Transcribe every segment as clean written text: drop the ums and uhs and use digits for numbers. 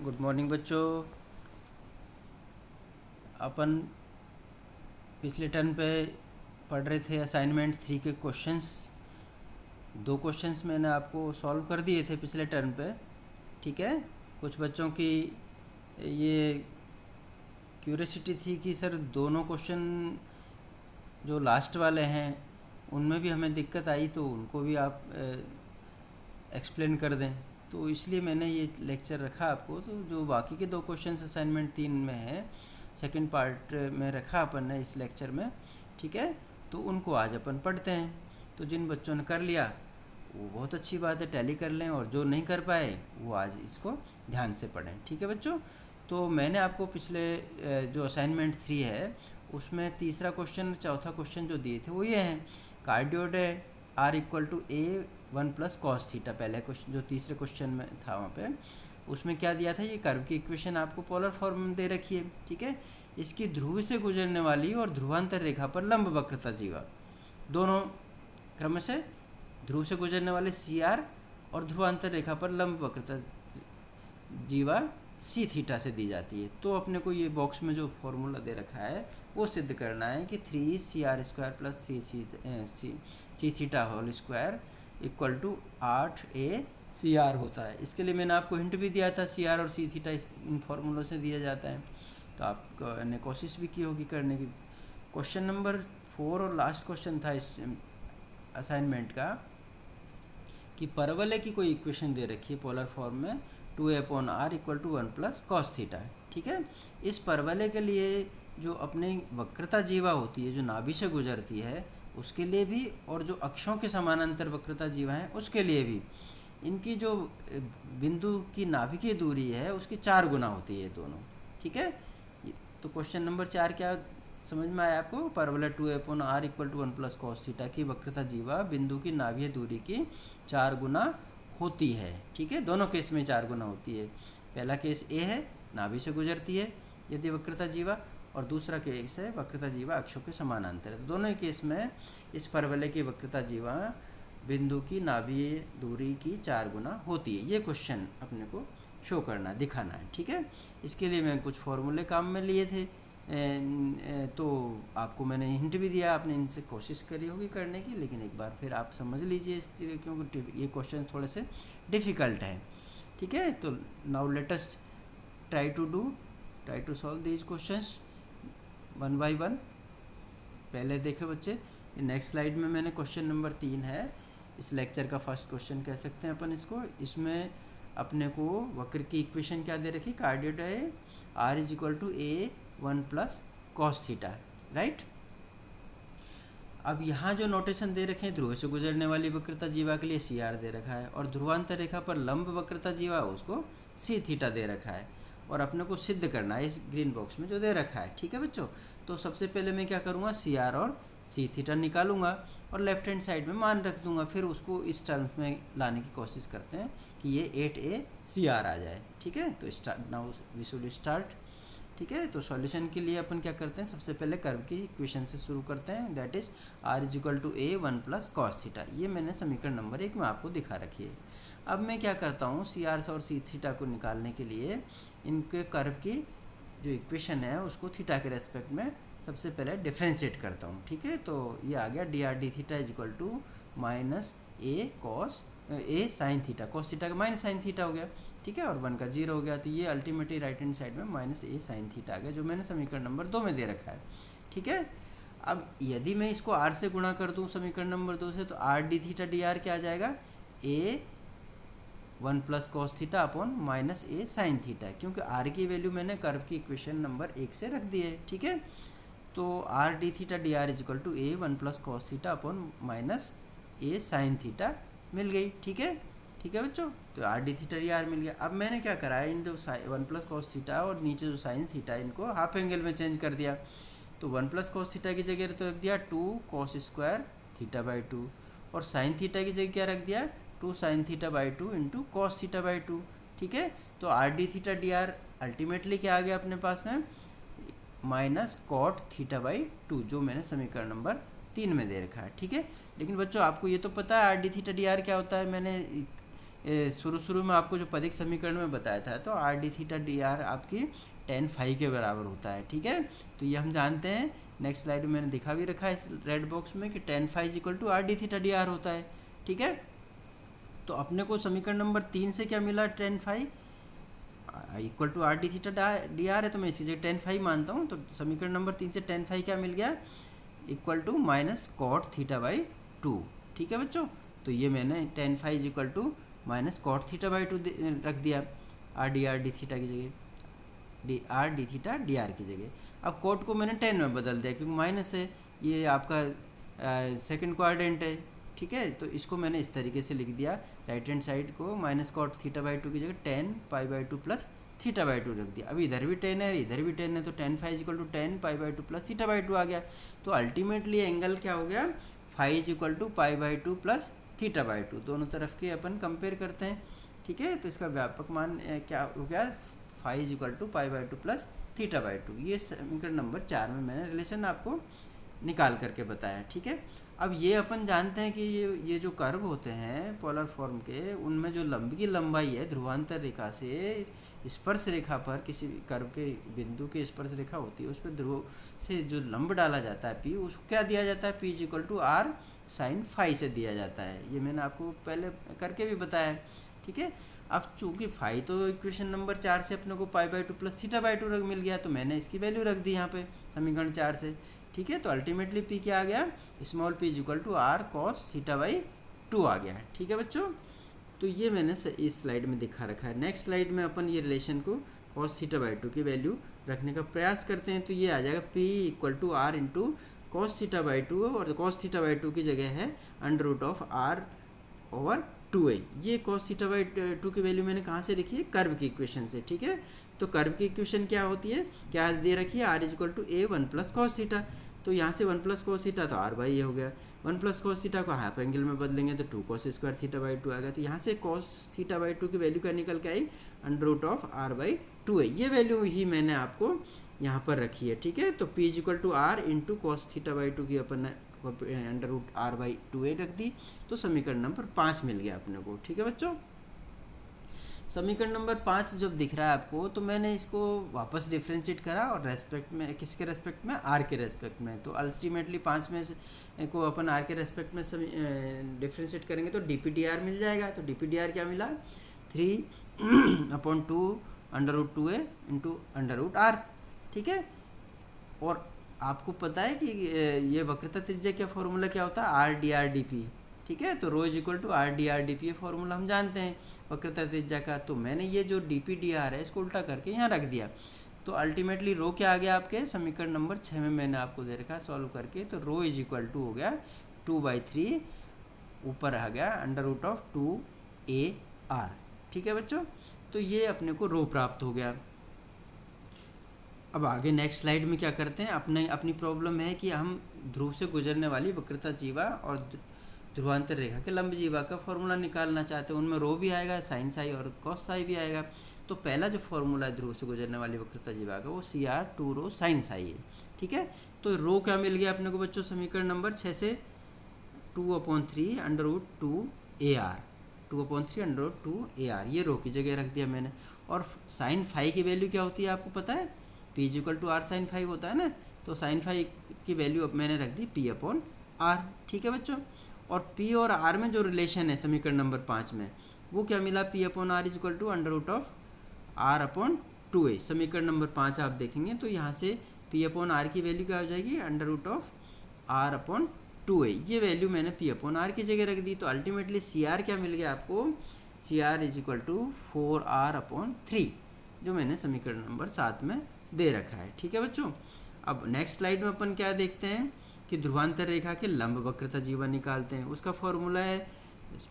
Good morning बच्चों। अपन पिछले turn पे पढ़ रहे थे असाइनमेंट 3 के क्वेश्चंस। 2 क्वेश्चंस मैंने आपको सॉल्व कर दिए थे पिछले टर्न पे, ठीक है। कुछ बच्चों की ये क्यूरियोसिटी थी कि सर दोनों क्वेश्चन जो लास्ट वाले हैं उनमें भी हमें दिक्कत आई, तो उनको भी आप एक्सप्लेन कर दें। तो इसलिए मैंने ये लेक्चर रखा आपको। तो जो बाकी के 2 क्वेश्चंस असाइनमेंट 3 में है, सेकंड पार्ट में रखा अपन ने इस लेक्चर में, ठीक है। तो उनको आज अपन पढ़ते हैं। तो जिन बच्चों ने कर लिया वो बहुत अच्छी बात है, टैली कर लें, और जो नहीं कर पाए वो आज इसको ध्यान से पढ़ें, ठीक है बच्चों। तो मैंने आपको पिछले जो असाइनमेंट 3 है उसमें तीसरा क्वेश्चन चौथा क्वेश्चन जो दिए थे वो ये हैं। Cardioid r equal to a 1 plus cos theta, पहले क्वेश्चन जो तीसरे क्वेश्चन में था वहाँ पे उसमें क्या दिया था, ये कर्व की इक्वेशन आपको पोलर फॉर्म में दे रखी है, ठीक है। इसकी ध्रुव से गुजरने वाली और ध्रुवांतर रेखा पर लंब वक्रता जीवा, दोनों क्रमशः ध्रुव से गुजरने वाले सी आर और ध्रुवांतर रेखा पर लंब वक्रता जीवा सी थीटा से दी जाती है। तो अपने को ये बॉक्स में जो फॉर्मूला दे रखा है वो सिद्ध करना है कि 3CR² plus 3 theta whole square equal to 8ACR होता है। इसके लिए मैंने आपको हिंट भी दिया था, CR और सी थीटा इन फॉर्मूलों से दिया जाता है, तो आपने कोशिश भी की होगी करने की। क्वेश्चन नंबर 4 और लास्ट क्वेश्चन था इस असाइनमेंट का कि परवलय की कोई इक्वेशन दे रखी है पोलर फॉर्म में 2a/r equal to 1 plus cos theta, ठीक है। इस परवलय के लिए जो अपने वक्रता जीवा होती है जो नाभि से गुजरती है उसके लिए भी, और जो अक्षों के समानांतर वक्रता जीवा है उसके लिए भी, इनकी जो बिंदु की नाभि की दूरी है उसकी 4 गुना होती है दोनों, ठीक है। तो क्वेश्चन नंबर 4 क्या समझ में आया आपको? परवलय 2a/r equal to 1 plus cos theta की वक्रता जीवा बिंदु की नाभीय दूरी की 4 गुना होती है, ठीक है। दोनों केस में 4 गुना होती है। पहला केस ए है, नाभि से गुजरती है यदि वक्रता जीवा, और दूसरा केस है वक्रता जीवा अक्षों के समानांतर है। तो दोनों ही केस में इस परवलय की वक्रता जीवा बिंदु की नाभीय दूरी की 4 गुना होती है। ये क्वेश्चन अपने को शो करना, दिखाना है, ठीक है। इसके लिए मैं कुछ फॉर्मूले काम में लिए थे, तो आपको मैंने हिंट भी दिया, आपने इनसे कोशिश करी होगी करने की, लेकिन एक बार फिर आप समझ लीजिए इस तरह, क्योंकि ये क्वेश्चन थोड़े से डिफ़िकल्ट है, ठीक है। तो now let us try to solve these questions one by one. पहले देखे बच्चे, नेक्स्ट स्लाइड में मैंने क्वेश्चन नंबर 3 है, इस लेक्चर का फर्स्ट क्वेश्चन कह सकते हैं अपन इसको। इसमें अपने को वक्र की इक्वेशन क्या दे रखी, कार्डियोड है r is equal to a 1 plus cos theta, right. अब यहाँ जो नोटेशन दे रखे हैं, ध्रुव से गुजरने वाली वक्रता जीवा के लिए सी आर दे रखा है, और ध्रुवांतर रेखा पर लंब वक्रता जीवा उसको सी थीटा दे रखा है, और अपने को सिद्ध करना है इस ग्रीन बॉक्स में जो दे रखा है, ठीक है बच्चों। तो सबसे पहले मैं क्या करूँगा, सी आर और सी थीटा निकालूंगा और लेफ्ट हैंड साइड में मान रख दूंगा, फिर उसको इस टर्म्स में लाने की कोशिश करते हैं कि ये 8ACR आ जाए, ठीक है। तो start now we should start, ठीक है। तो सॉल्यूशन के लिए अपन क्या करते हैं, सबसे पहले कर्व की इक्वेशन से शुरू करते हैं, that is r is equal to a 1 plus cos theta. ये मैंने समीकरण नंबर 1 में आपको दिखा रखी है। अब मैं क्या करता हूँ, सी आर और सी थीटा को निकालने के लिए इनके कर्व की जो इक्वेशन है उसको थीटा के रेस्पेक्ट में सबसे पहले डिफ्रेंशिएट करता हूँ, ठीक है। तो ये आ गया d r d theta is equal to minus a sine theta, cos theta का माइनस साइन थीटा हो गया, ठीक है, और 1 का 0 हो गया। तो ये अल्टीमेटली राइट हैंड साइड में माइनस ए साइन थीटा आ गया, जो मैंने समीकरण नंबर 2 में दे रखा है, ठीक है। अब यदि मैं इसको आर से गुणा कर दूँ समीकरण नंबर 2 से, तो r d theta d r क्या आ जाएगा, a 1 plus cos theta upon minus a sine theta, क्योंकि आर की वैल्यू मैंने कर्व की इक्वेशन नंबर 1 से रख दी है, ठीक है। तो r d theta d r is equal to a 1 plus cos theta upon minus a sine theta मिल गई, ठीक है, ठीक है बच्चों। तो r d theta d r मिल गया। अब मैंने क्या करा है, इन जो 1 प्लस कॉस थीटा और नीचे जो साइन थीटा इनको हाफ एंगल में चेंज कर दिया। तो 1 प्लस कॉस थीटा की जगह तो रख दिया 2 कॉस स्क्वायर थीटा बाई 2, और साइन थीटा की जगह क्या रख दिया 2 sine theta by 2 into cos theta by 2, ठीक है। तो r d theta d are ultimately क्या आ गया अपने पास में, माइनस कॉट थीटा बाई 2, जो मैंने समीकरण नंबर 3 में दे रखा है, ठीक है। लेकिन बच्चों आपको ये तो पता है r d theta d r क्या होता है, मैंने शुरू शुरू में आपको जो पदिक समीकरण में बताया था, तो r d theta d are आपकी टेन फाई के बराबर होता है। ठीक है, तो ये हम जानते हैं। नेक्स्ट स्लाइड में मैंने दिखा भी रखा है इस रेड बॉक्स में कि tan phi is equal to r d theta d r होता है। ठीक है, तो अपने को समीकरण नंबर 3 से क्या मिला, tan phi equal to r d theta d r है, तो मैं इसी जगह टेन फाई मानता हूँ। तो समीकरण नंबर 3 से टेन फाई क्या मिल गया, equal to minus cot theta by 2। ठीक है बच्चों, तो ये मैंने tan phi is equal to minus cot theta by 2 रख दिया आर डी थीटा की जगह, r d theta d r की जगह। अब कोट को मैंने 10 में बदल दिया क्योंकि माइनस है, ये आपका सेकंड क्वाड्रेंट है। ठीक है, तो इसको मैंने इस तरीके से लिख दिया, राइट हैंड साइड को माइनस कॉट थीटा बाई 2 की जगह 10 pi by 2 plus theta by 2 रख दिया। अब इधर भी 10 है, इधर भी 10 है, तो tan phi equal to 10 pi by 2 plus theta by 2 आ गया। तो अल्टीमेटली एंगल क्या हो गया, phi is equal to pi by 2 plus theta by 2, दोनों तरफ के अपन कंपेयर करते हैं। ठीक है, तो इसका व्यापक मान क्या हो गया, phi is equal to pi by 2 plus theta by 2। ये समीकरण नंबर 4 में मैंने रिलेशन आपको निकाल करके बताया। ठीक है, अब ये अपन जानते हैं कि ये जो कर्व होते हैं पोलर फॉर्म के, उनमें जो लंब की लंबाई है ध्रुवांतर रेखा से स्पर्श रेखा पर, किसी कर्व के बिंदु की स्पर्श रेखा होती है, उस पर ध्रुव से जो लंब डाला जाता है पी, उसको क्या दिया जाता है, p is equal to r sine phi से दिया जाता है। ये मैंने आपको पहले करके भी बताया है। ठीक है, अब चूंकि फाई तो इक्वेशन नंबर 4 से अपने को पाई बाई 2 प्लस थीटा बाई 2 मिल गया, तो मैंने इसकी वैल्यू रख दी यहाँ पे समीकरण 4 से। ठीक है, तो अल्टीमेटली पी क्या आ गया, small p is equal to r cos theta by 2 आ गया। ठीक है बच्चों, तो ये मैंने इस स्लाइड में दिखा रखा है। नेक्स्ट स्लाइड में अपन ये रिलेशन को कॉस थीटा बाई 2 की वैल्यू रखने का प्रयास करते हैं। तो ये आ जाएगा p equal to r into cos theta by 2, और कॉस थीटा बाई 2 की जगह है under root of r over 2a। ये कॉस थीटा बाई 2 की वैल्यू मैंने कहाँ से लिखी है, कर्व की इक्वेशन से। ठीक है, तो कर्व की इक्वेशन क्या होती है, क्या दे रखी है, r is equal to a 1 plus cos theta. तो यहाँ से 1 प्लस कॉस थीटा तो आर बाई ये हो गया, 1 प्लस कॉस थीटा को हाफ एंगल में बदलेंगे तो 2 कॉस स्क्वायर थीटा बाई 2 आएगा। तो यहाँ से कॉस थीटा बाई 2 की वैल्यू क्या निकल के आई, under root of r by 2a। ये वैल्यू ही मैंने आपको यहाँ पर रखी है। ठीक है, तो p is equal to r into cos theta by 2 की अपन under root r by 2a रख दी, तो समीकरण नंबर 5 मिल गया अपने को। ठीक है बच्चों, समीकरण नंबर 5 जब दिख रहा है आपको, तो मैंने इसको वापस डिफ्रेंशिएट करा और रेस्पेक्ट में, किसके रेस्पेक्ट में, आर के रेस्पेक्ट में। तो अल्टीमेटली 5 में से को अपन आर के रेस्पेक्ट में डिफ्रेंशिएट करेंगे तो डी पी डी आर मिल जाएगा। तो डी पी डी आर क्या मिला, 3/2 under root 2a into under root r. ठीक है, और आपको पता है कि ये वक्रता त्रिज्या का फॉर्मूला क्या होता है, r d r d p. ठीक है, तो rho is equal to r d r d p, ये फॉर्मूला हम जानते हैं वक्रता त्रिज्या का। तो मैंने ये जो डी पी डी आर है इसको उल्टा करके यहाँ रख दिया। तो अल्टीमेटली रो क्या आ गया आपके समीकरण नंबर 6 में मैंने आपको दे रखा सॉल्व करके। तो रो इज इक्वल टू हो गया 2/3, ऊपर आ गया अंडर रूट ऑफ 2AR। ठीक है बच्चों, तो ये अपने को रो प्राप्त हो गया। अब आगे नेक्स्ट स्लाइड में क्या करते हैं, अपनी प्रॉब्लम है कि हम ध्रुव से गुजरने वाली वक्रता जीवा और ध्रुवांतर रेखा के लंब जीवा का फॉर्मूला निकालना चाहते हैं। उनमें रो भी आएगा, साइन साई और कॉस साई भी आएगा। तो पहला जो फॉर्मूला है ध्रुव से गुजरने वाली वक्रता जीवा का, वो CR 2 रो साइन साई है। ठीक है, तो रो क्या मिल गया अपने को बच्चों, समीकरण नंबर 6 से 2/3 under root 2AR, 2/3 under root 2AR, ये रो की जगह रख दिया मैंने। और साइन फाई की वैल्यू क्या होती है आपको पता है, P is equal to r sine phi होता है ना। तो साइन फाई की वैल्यू अब मैंने रख दी P/R। ठीक है बच्चों, और P और R में जो रिलेशन है समीकरण नंबर 5 में, वो क्या मिला, P/R is equal to under root of R/2a। समीकरण नंबर 5 आप देखेंगे तो यहाँ से P/R की वैल्यू क्या हो जाएगी, अंडर रूट ऑफ R/2a। ये वैल्यू मैंने P/R की जगह रख दी। तो अल्टीमेटली CR क्या मिल गया आपको, CR is equal to 4R/3, जो मैंने समीकरण नंबर 7 में दे रखा है। ठीक है बच्चों, अब नेक्स्ट स्लाइड में अपन क्या देखते हैं कि ध्रुवांतर रेखा के लंब वक्रता जीवा निकालते हैं। उसका फॉर्मूला है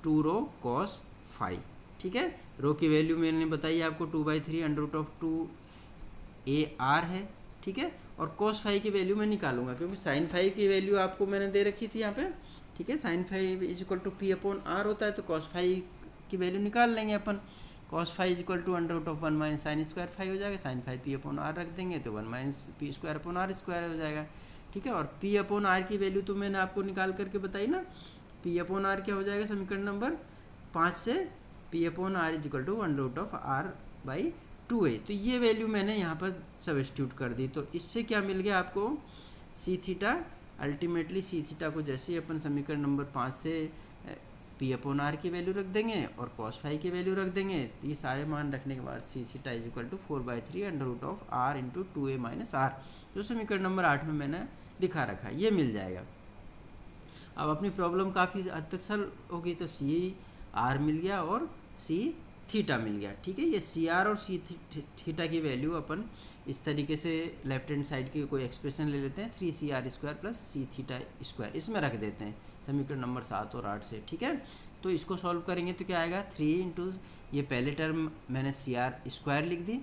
2 रो कॉस फाई। ठीक है, रो की वैल्यू मैंने बताई आपको 2/3 अंडर रूट ऑफ 2AR है। ठीक है, और कॉस फाई की वैल्यू मैं निकालूंगा क्योंकि साइन फाई की वैल्यू आपको मैंने दे रखी थी यहाँ पे। ठीक है, sine phi is equal to P/R होता है, तो कॉस फाई की वैल्यू निकाल लेंगे अपन। Cos phi is equal to under root of 1 minus sine square phi हो जाएगा। साइन फाई P/R रख देंगे तो 1 माइनस P²/R² हो जाएगा। ठीक है, और P/R की वैल्यू तो मैंने आपको निकाल करके बताई ना, P/R क्या हो जाएगा समीकरण नंबर 5 से p upon r is equal to 1/r/2a। तो ये वैल्यू मैंने यहाँ पर सब्स्टिट्यूट कर दी। तो इससे क्या मिल गया आपको, C theta. Ultimately C theta को जैसे ही अपन समीकरण नंबर 5 से पी अपॉन आर की वैल्यू रख देंगे और कॉस फाई की वैल्यू रख देंगे, तो ये सारे मान रखने के बाद c theta is equal to 4/3 r जो समीकरण नंबर 8 में मैंने दिखा रखा है, ये मिल जाएगा। अब अपनी प्रॉब्लम काफ़ी हद तक सरल होगी। तो सी आर मिल गया और सी थीटा मिल गया, ठीक है। ये सी आर और सी थीटा की वैल्यू अपन इस तरीके से लेफ्ट हैंड साइड की कोई एक्सप्रेशन ले लेते हैं, 3CR² plus C theta square, इसमें रख देते हैं समीकरण नंबर 7 और 8 से, ठीक है। तो इसको सॉल्व करेंगे तो क्या आएगा, 3 इंटू ये पहले टर्म मैंने CR² लिख दी,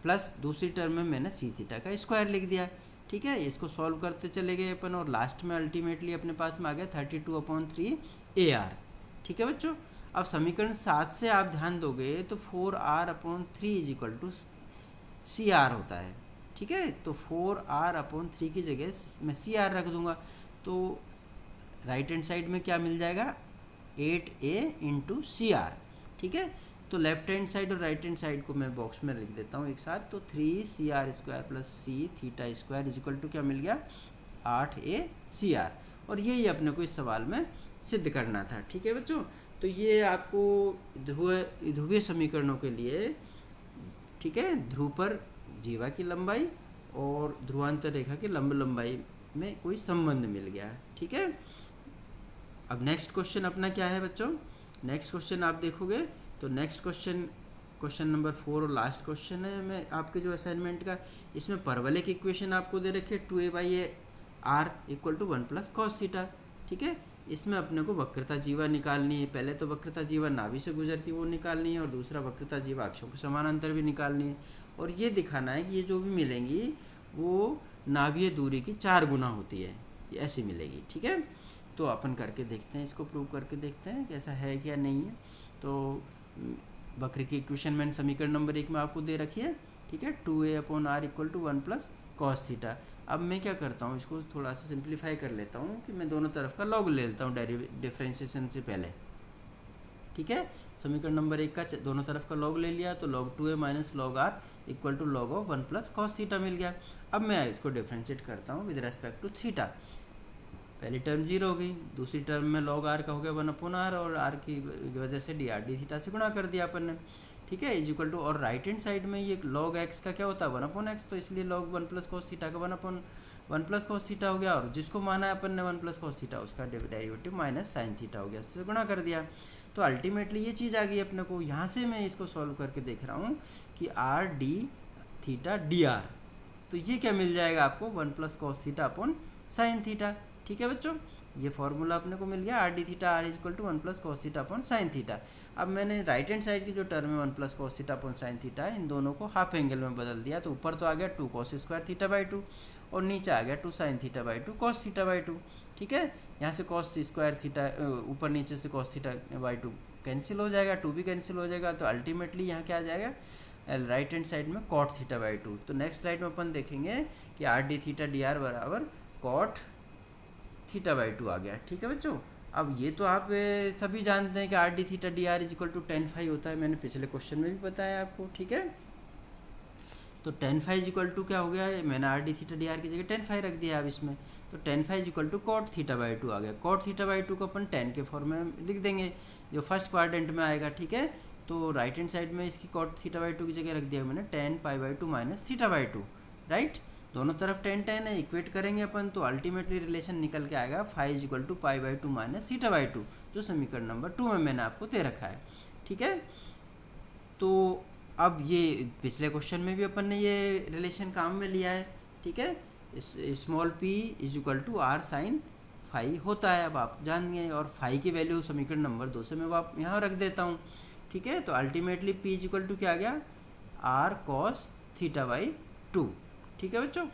प्लस दूसरी टर्म में मैंने सी थीटा का स्क्वायर लिख दिया, ठीक है। इसको सॉल्व करते चले गए अपन और लास्ट में अल्टीमेटली अपने पास में आ गया 32/3 AR, ठीक है बच्चों। अब समीकरण 7 से आप ध्यान दोगे तो 4r/3 is equal to CR होता है, ठीक है। तो 4r/3 की जगह मैं CR रख दूंगा, तो राइट हैंड साइड में क्या मिल जाएगा, 8a इंटू CR, ठीक है। तो लेफ्ट हैंड साइड और राइट हैंड साइड को मैं बॉक्स में लिख देता हूँ एक साथ। तो 3CR² plus C theta square is equal to क्या मिल गया, 8a CR। और यही अपने को इस सवाल में सिद्ध करना था, ठीक है बच्चों। तो ये आपको ध्रुवीय समीकरणों के लिए, ठीक है, ध्रुव पर जीवा की लंबाई और ध्रुवांतर रेखा की लंब लंबाई में कोई संबंध मिल गया, ठीक है। अब नेक्स्ट क्वेश्चन अपना क्या है बच्चों, नेक्स्ट क्वेश्चन आप देखोगे तो नेक्स्ट क्वेश्चन नंबर 4 और लास्ट क्वेश्चन है मैं आपके जो असाइनमेंट का। इसमें परवलयिक इक्वेशन आपको दे रखी है 2a/r equal to 1 plus cos theta, ठीक है। इसमें अपने को वक्रता जीवा निकालनी है। पहले तो वक्रता जीवा नाभि से गुजरती है वो निकालनी है, और दूसरा वक्रता जीवा अक्षों के समानांतर भी निकालनी है, और ये दिखाना है कि ये जो भी मिलेंगी वो नाभीय दूरी की 4 गुना होती है, ये ऐसी मिलेगी, ठीक है। तो अपन करके देखते हैं, इसको प्रूव करके देखते हैं कैसा है क्या नहीं है। तो वक्र की इक्वेशन मैंने समीकरण नंबर 1 में आपको दे रखी है, ठीक है, 2a/r equal to 1 plus cos theta. अब मैं क्या करता हूँ, इसको थोड़ा सा सिंप्लीफाई कर लेता हूँ कि मैं दोनों तरफ का लॉग ले लेता हूँ डिफरेंशिएशन से पहले, ठीक है। समीकरण नंबर 1 का दोनों तरफ का लॉग ले लिया, तो log 2a minus log r equal to log of 1 plus cos theta मिल गया। अब मैं इसको डिफरेंशिएट करता हूँ विद रेस्पेक्ट टू थीटा। पहली टर्म 0 हो गई, दूसरी टर्म में log r का हो गया 1/r, और r की वजह से dr थीटा से गुणा कर दिया अपन ने, ठीक है, इज इक्वल टू, और राइट हैंड साइड में ये log x का क्या होता है 1/x, तो इसलिए log 1 प्लस कॉस थीटा का 1 प्लस कॉस थीटा हो गया, और जिसको माना है अपन ने 1 प्लस कॉस थीटा उसका डेरिवेटिव माइनस साइन थीटा हो गया, इससे गुणा कर दिया। तो अल्टीमेटली ये चीज़ आ गई अपने को। यहाँ से मैं इसको सॉल्व करके देख रहा हूँ कि r d थीटा dr, तो ये क्या मिल जाएगा आपको 1 plus cos theta upon sine theta, ठीक है बच्चों। ये फॉर्मूला अपने को मिल गया, r d theta r is equal to 1 plus cos theta upon sine theta. अब मैंने राइट हैंड साइड की जो टर्म है 1 plus cos theta upon sine theta, इन दोनों को हाफ एंगल में बदल दिया, तो ऊपर तो आ गया 2 कॉस स्क्वायर थीटा बाई 2, और नीचे आ गया 2 sine theta by 2 cos theta by 2, ठीक है। यहाँ से कॉस स्क्वायर थीटा ऊपर नीचे से कॉस थीटा बाई 2 कैंसिल हो जाएगा, 2 भी कैंसिल हो जाएगा, तो अल्टीमेटली यहाँ क्या आ जाएगा, राइट हैंड साइड में कॉट थीटा बाई 2। तो नेक्स्ट स्लाइड में अपन देखेंगे कि r d थीटा dr बराबर कॉट थीटा बाई 2 आ गया, ठीक है बच्चों। अब ये तो आप सभी जानते हैं कि r d theta dr is equal to tan phi होता है, मैंने पिछले क्वेश्चन में भी बताया आपको, ठीक है। तो tan phi is equal to क्या हो गया, मैंने r d थीटा dr की जगह tan फाई रख दिया अब इसमें, तो tan phi is equal to cot theta by 2 आ गया। कॉट थीटा बाई 2 को अपन tan के फॉर्म में लिख देंगे जो फर्स्ट क्वाड्रेंट में आएगा, ठीक है। तो राइट हैंड साइड में इसकी कॉट थीटा बाई 2 की जगह रख दिया मैंने tan pi by 2 minus theta by 2, right. दोनों तरफ tan है, इक्वेट करेंगे अपन, तो अल्टीमेटली रिलेशन निकल के आएगा phi is equal to pi by 2 minus theta by 2, जो समीकरण नंबर 2 में मैंने आपको दे रखा है, ठीक है। तो अब ये पिछले क्वेश्चन में भी अपन ने ये रिलेशन काम में लिया है, ठीक है। Small p is equal to r sine phi होता है, अब आप जान गए, और फाई की वैल्यू समीकरण नंबर 2 से मैं यहाँ रख देता हूँ, ठीक है। तो ultimately p is equal to क्या आ गया, r कॉस थीटा बाई 2, ठीक है बच्चों।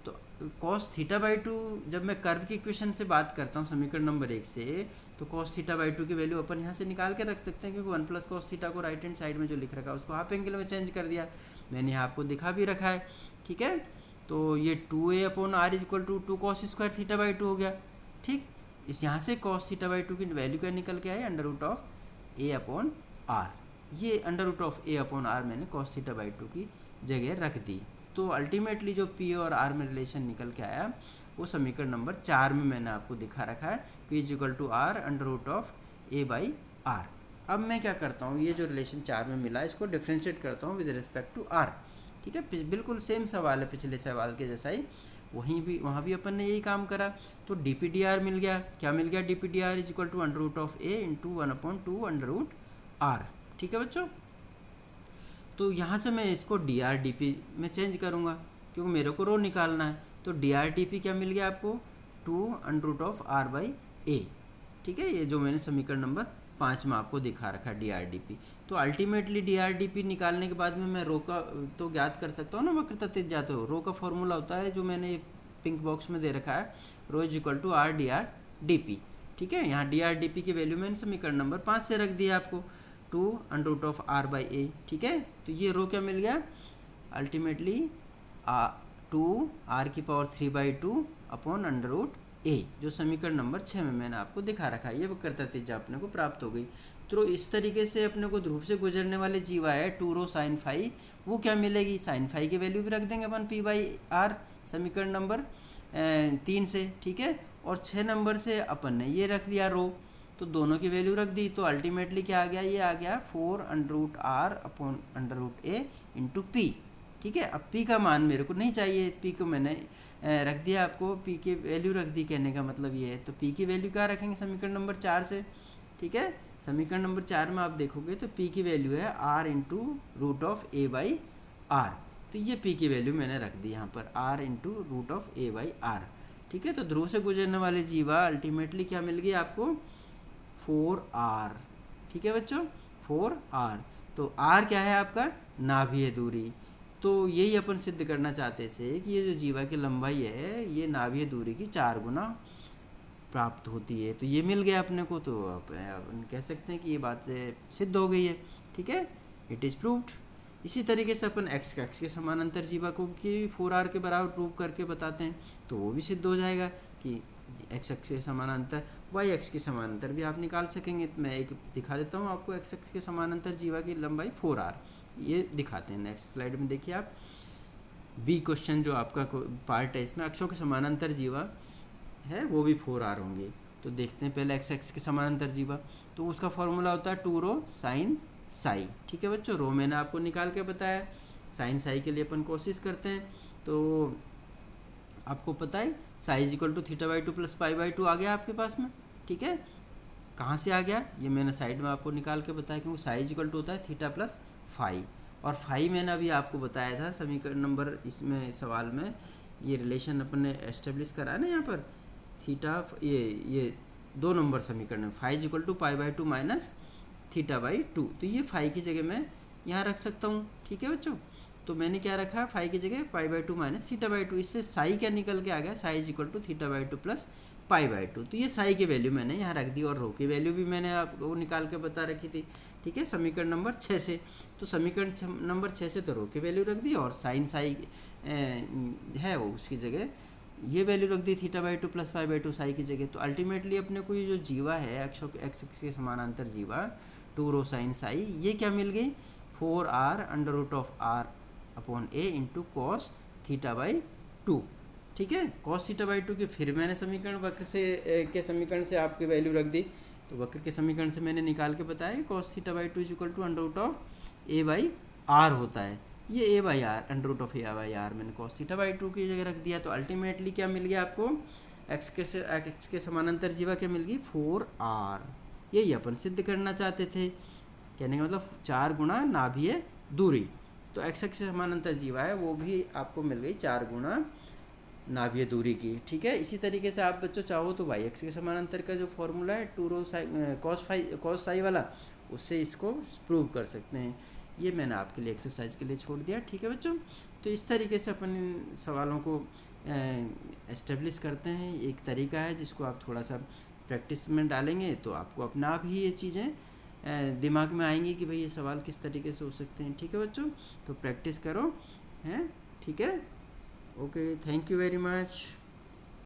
तो कॉस थीटा बाई 2 जब मैं कर्व की इक्वेशन से बात करता हूँ समीकरण नंबर 1 से, तो कॉस थीटा बाई 2 की वैल्यू अपन यहाँ से निकाल के रख सकते हैं, क्योंकि 1 प्लस कॉस थीटा को राइट हैंड साइड में जो लिख रखा है उसको हाफ एंगल में चेंज कर दिया, मैंने यहाँ आपको दिखा भी रखा है, ठीक है। तो ये 2a/r is equal to 2 cos square theta by 2 हो गया, ठीक। इस यहाँ से कॉस थीटा बाई 2 की वैल्यू क्या निकल के आई, अंडर रूट ऑफ a/r, ये under root of a upon r मैंने कॉस थीटा बाई टू की जगह रख दी। तो अल्टीमेटली जो पी और आर में रिलेशन निकल के आया वो समीकरण नंबर 4 में मैंने आपको दिखा रखा है, p is equal to r under root of a by r. अब मैं क्या करता हूँ, ये जो रिलेशन 4 में मिला इसको डिफ्रेंशिएट करता हूँ विद रिस्पेक्ट टू आर। ठीक है, बिल्कुल सेम सवाल है पिछले सवाल के जैसा ही, वहाँ भी अपन ने यही काम करा। तो डी पी डी आर मिल गया, क्या मिल गया, d p d r is equal to under root of a into 1/2 under root r. ठीक है बच्चों, तो यहाँ से मैं इसको डी आर डी पी में चेंज करूँगा क्योंकि मेरे को रो निकालना है। तो डी आर डी पी क्या मिल गया आपको, 2 under root of r by a. ठीक है, ये जो मैंने समीकरण नंबर 5 में आपको दिखा रखा है डी आर डी पी। तो ultimately D r d P निकालने के बाद में मैं रो का तो ज्ञात कर सकता हूँ ना, वक्रता त्रिज्या। हो रो का फॉर्मूला होता है जो मैंने पिंक बॉक्स में दे रखा है, rho is equal to r d p. ठीक है, यहाँ डी आर डी पी की वैल्यू मैंने समीकरण नंबर 5 से रख दिया आपको, 2 under root of r by a. ठीक है, तो ये रो क्या मिल गया अल्टीमेटली 2 आर की power 3/2 upon under root a, जो समीकरण नंबर 6 में मैंने आपको दिखा रखा है। ये वक्रता त्रिज्या अपने को प्राप्त हो गई। तो इस तरीके से अपने को ध्रुव से गुजरने वाले जीवा है 2 रो साइन फाई, वो क्या मिलेगी, साइन फाई की वैल्यू भी रख देंगे अपन पी बाई आर समीकरण नंबर 3 से। ठीक है, और 6 नंबर से अपन ने ये रख दिया रो, तो दोनों की वैल्यू रख दी। तो अल्टीमेटली क्या आ गया, ये आ गया 4 under root r upon under root a into p. ठीक है, अब पी का मान मेरे को नहीं चाहिए, पी को मैंने रख दिया आपको, पी की वैल्यू रख दी, कहने का मतलब ये है। तो पी की वैल्यू क्या रखेंगे समीकरण नंबर 4 से। ठीक है, समीकरण नंबर 4 में आप देखोगे तो पी की वैल्यू है r into root of a by r. तो ये पी की वैल्यू मैंने रख दी यहाँ पर, r into root of a by r. ठीक है, तो ध्रुव से गुजरने वाले जीवा अल्टीमेटली क्या मिल गई आपको, 4r। ठीक है बच्चों, 4r। तो r क्या है आपका, नाभीय दूरी। तो यही अपन सिद्ध करना चाहते थे कि ये जो जीवा की लंबाई है ये नाभीय दूरी की 4 गुना प्राप्त होती है। तो ये मिल गया अपने को, तो अपन कह सकते हैं कि ये बात से सिद्ध हो गई है। ठीक है, इट इज़ प्रूव्ड। इसी तरीके से अपन एक्स के समानांतर जीवा को कि 4r के बराबर प्रूव करके बताते हैं, तो वो भी सिद्ध हो जाएगा कि एक्स एक्स के समानांतर वाई एक्स के समानांतर भी आप निकाल सकेंगे। तो मैं एक दिखा देता हूँ आपको, एक्स एक्स के समानांतर जीवा की लंबाई 4r, ये दिखाते हैं। नेक्स्ट स्लाइड में देखिए आप, बी क्वेश्चन जो आपका पार्ट है, इसमें अक्षों के समानांतर जीवा है वो भी 4r होंगे। तो देखते हैं पहले एक्स एक्स के समानांतर जीवा, तो उसका फॉर्मूला होता है 2 रो साइन साई। ठीक है बच्चों, रो मैंने आपको निकाल के बताया, साइन साई के लिए अपन कोशिश करते हैं। तो आपको पता है psi is equal to theta by two plus pi by two आ गया आपके पास में। ठीक है, कहाँ से आ गया, ये मैंने साइड में आपको निकाल के बताया, क्योंकि साई इज इक्वल टू होता है थीटा प्लस फाई, और फाई मैंने अभी आपको बताया था समीकरण नंबर, इसमें सवाल में ये रिलेशन अपन ने एस्टेब्लिश करा है ना यहाँ पर, थीटा ये 2 नंबर समीकरण है, phi is equal to pi by two minus theta by two. तो ये फाई की जगह मैं यहाँ रख सकता हूँ। ठीक है बच्चों, तो मैंने क्या रखा, फाई की जगह pi by two minus theta by two. इससे साई क्या निकल के आ गया, psi is equal to theta by two plus pi by two. तो ये साई की वैल्यू मैंने यहाँ रख दी, और रो की वैल्यू भी मैंने आपको निकाल के बता रखी थी। ठीक है, समीकरण नंबर 6 से। तो समीकरण नंबर 6 से तो रो की वैल्यू रख दी, और साइन साई है वो उसकी जगह ये वैल्यू रख दी theta by two plus pi by two psi की जगह। तो अल्टीमेटली अपने को ये जो जीवा है एक्स एक्स के समानांतर जीवा 2 रो साइन साई, ये क्या मिल गई, 4r under root of r upon a into cos theta by two. ठीक है, कॉस थीटा बाई टू की फिर मैंने समीकरण वक्र से के समीकरण से आपकी वैल्यू रख दी। तो वक्र के समीकरण से मैंने निकाल के बताया cos theta by two is equal to under root of a by r होता है। ये a by r under root of a by r मैंने कॉस थीटा बाई टू की जगह रख दिया। तो अल्टीमेटली क्या मिल गया आपको, एक्स के समानांतर जीवा क्या मिल गई, 4r। यही अपन सिद्ध करना चाहते थे, कहने का मतलब 4 गुना नाभीय दूरी। तो एक्स एक्स से समानांतर जीवा है वो भी आपको मिल गई 4 गुना नाभीय दूरी की। ठीक है, इसी तरीके से आप बच्चों चाहो तो वाई एक्स के समानांतर का जो फॉर्मूला है 2 रो कॉस साई वाला, उससे इसको प्रूव कर सकते हैं। ये मैंने आपके लिए एक्सरसाइज के लिए छोड़ दिया। ठीक है बच्चों, तो इस तरीके से अपन इन सवालों को एस्टेब्लिश करते हैं। एक तरीका है जिसको आप थोड़ा सा प्रैक्टिस में डालेंगे तो आपको अपने आप ही ये चीज़ें दिमाग में आएंगी कि भाई ये सवाल किस तरीके से हो सकते हैं। ठीक है बच्चों, तो प्रैक्टिस करो हैं। ठीक है, okay, thank you very much.